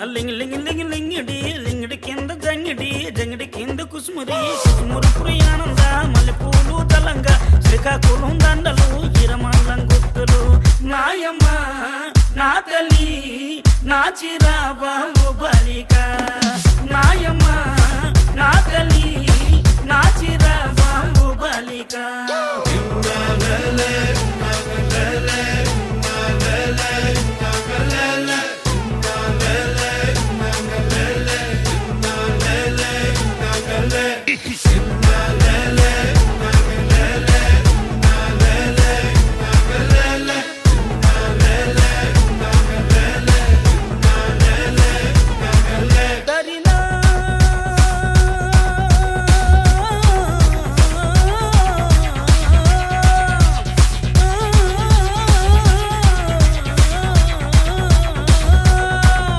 లింగి లింగి లింగి లింగిడి లింగిడి కింద జంగిడి జంగిడి కింద కుసుమురి కుసుమురు పురియానంద మల్లెపూలు తలంగా శ్రీకాకుళం దండలు ఈరమల్లం గుర్తులు నాయమ్మ నా తల్లి నా చిరాబాబు బాలిక నాయమ్మ నా తల్లి నా చిరాబాబు బాలిక